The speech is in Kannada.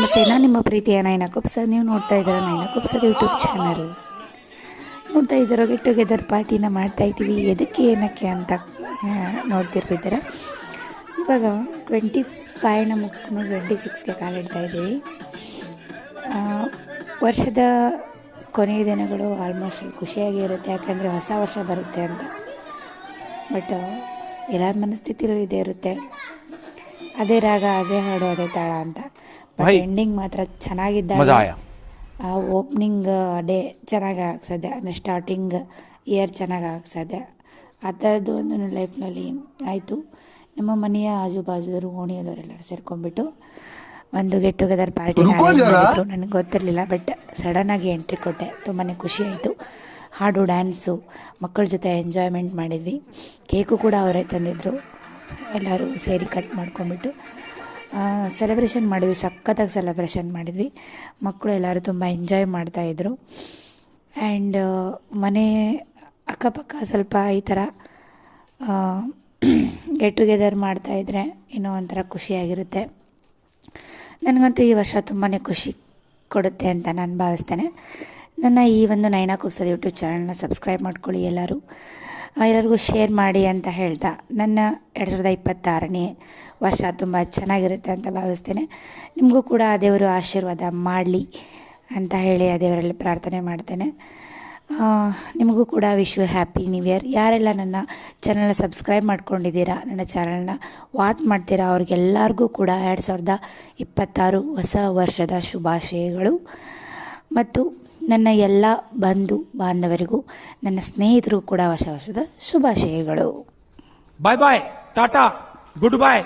ನಮಸ್ತೆ, ನಾನು ನಿಮ್ಮ ಪ್ರೀತಿಯ ನಯನ ಕುಪ್ಸ. ನೀವು ನೋಡ್ತಾ ಇದ್ದೀರ ನಯನ ಕುಪ್ಸದ ಯೂಟ್ಯೂಬ್ ಚಾನಲ್. ನೋಡ್ತಾ ಇದ್ದೀರೋ ಗೆಟ್ ಟುಗೆದರ್ ಪಾರ್ಟಿನ ಮಾಡ್ತಾಯಿದ್ದೀವಿ. ಎದಕ್ಕೆ ಏನಕ್ಕೆ ಅಂತ ನೋಡ್ತಿರ್ಬಿದ್ದೀರ. ಇವಾಗ 25ನ ಮುಗಿಸ್ಕೊಂಡು 26ಗೆ ಕಾಲಿಡ್ತಾ ಇದ್ದೀವಿ. ವರ್ಷದ ಕೊನೆಯ ದಿನಗಳು ಆಲ್ಮೋಸ್ಟ್ ಖುಷಿಯಾಗಿ ಇರುತ್ತೆ, ಯಾಕಂದರೆ ಹೊಸ ವರ್ಷ ಬರುತ್ತೆ ಅಂತ. ಬಟ್ ಎಲ್ಲರ ಮನಸ್ಥಿತಿಲೂ ಇದೇ ಇರುತ್ತೆ, ಅದೇ ರಾಗ, ಅದೇ ಹಾಡು, ಅದೇ ತಾಳ ಅಂತ. ಬಟ್ ಎಂಡಿಂಗ್ ಮಾತ್ರ ಚೆನ್ನಾಗಿದ್ದಾಗ ಓಪ್ನಿಂಗ್ ಡೇ ಚೆನ್ನಾಗಿ ಆಗಕ್ಕೆ ಸಾಧ್ಯ, ಅಂದರೆ ಸ್ಟಾರ್ಟಿಂಗ್ ಇಯರ್ ಚೆನ್ನಾಗಿ ಆಗಕ್ಕೆ ಸಾಧ್ಯ. ಆ ಥರದ್ದು ಒಂದು ನನ್ನ ಲೈಫ್ನಲ್ಲಿ ಆಯಿತು. ನಮ್ಮ ಮನೆಯ ಆಜು ಬಾಜುದವರು, ಓಣಿಯದವರೆಲ್ಲರೂ ಸೇರ್ಕೊಂಡ್ಬಿಟ್ಟು ಒಂದು ಗೆಟ್ ಟುಗೆದರ್ ಪಾರ್ಟಿ ಮಾಡಿದ್ರು. ನನಗೆ ಗೊತ್ತಿರಲಿಲ್ಲ, ಬಟ್ ಸಡನ್ನಾಗಿ ಎಂಟ್ರಿ ಕೊಟ್ಟೆ. ತುಂಬಾ ಖುಷಿ ಆಯಿತು. ಹಾಡು, ಡ್ಯಾನ್ಸು, ಮಕ್ಕಳ ಜೊತೆ ಎಂಜಾಯ್ಮೆಂಟ್ ಮಾಡಿದ್ವಿ. ಕೇಕು ಕೂಡ ಅವರೇ ತಂದಿದ್ದರು. ಎಲ್ಲರೂ ಸೇರಿ ಕಟ್ ಮಾಡ್ಕೊಂಬಿಟ್ಟು ಸೆಲೆಬ್ರೇಷನ್ ಮಾಡಿದ್ವಿ. ಸಖತ್ತಾಗಿ ಸೆಲೆಬ್ರೇಷನ್ ಮಾಡಿದ್ವಿ. ಮಕ್ಕಳು ಎಲ್ಲರೂ ತುಂಬ ಎಂಜಾಯ್ ಮಾಡ್ತಾಯಿದ್ರು. ಆ್ಯಂಡ್ ಮನೆ ಅಕ್ಕಪಕ್ಕ ಸ್ವಲ್ಪ ಈ ಥರ ಗೆಟ್ ಟುಗೆದರ್ ಮಾಡ್ತಾಯಿದ್ರೆ ಏನೋ ಒಂಥರ ಖುಷಿಯಾಗಿರುತ್ತೆ. ನನಗಂತೂ ಈ ವರ್ಷ ತುಂಬಾ ಖುಷಿ ಕೊಡುತ್ತೆ ಅಂತ ನಾನು ಭಾವಿಸ್ತೇನೆ. ನನ್ನ ಈ ಒಂದು ನಯನ ಕುಪ್ಸದ ಯೂಟ್ಯೂಬ್ ಚಾನಲ್ನ ಸಬ್ಸ್ಕ್ರೈಬ್ ಮಾಡ್ಕೊಳ್ಳಿ. ಎಲ್ಲರಿಗೂ ಶೇರ್ ಮಾಡಿ ಅಂತ ಹೇಳ್ತಾ, ನನ್ನ 2026ನೇ ವರ್ಷ ತುಂಬ ಚೆನ್ನಾಗಿರುತ್ತೆ ಅಂತ ಭಾವಿಸ್ತೇನೆ. ನಿಮಗೂ ಕೂಡ ಆ ದೇವರು ಆಶೀರ್ವಾದ ಮಾಡಲಿ ಅಂತ ಹೇಳಿ ಆ ದೇವರಲ್ಲಿ ಪ್ರಾರ್ಥನೆ ಮಾಡ್ತೇನೆ. ನಿಮಗೂ ಕೂಡ wish you happy new year. ಯಾರೆಲ್ಲ ನನ್ನ ಚಾನಲ್ನ ಸಬ್ಸ್ಕ್ರೈಬ್ ಮಾಡ್ಕೊಂಡಿದ್ದೀರಾ, ನನ್ನ ಚಾನಲ್ನ ವಾಚ್ ಮಾಡ್ತೀರಾ, ಅವ್ರಿಗೆಲ್ಲರಿಗೂ ಕೂಡ 2026 ಹೊಸ ವರ್ಷದ ಶುಭಾಶಯಗಳು. ಮತ್ತು ನನ್ನ ಎಲ್ಲ ಬಂಧು ಬಾಂಧವರಿಗೂ, ನನ್ನ ಸ್ನೇಹಿತರು ಕೂಡ ಹೊಸ ವರ್ಷದ ಶುಭಾಶಯಗಳು. ಬಾಯ್ ಬಾಯ್, ಟಾಟಾ, ಗುಡ್ ಬಾಯ್.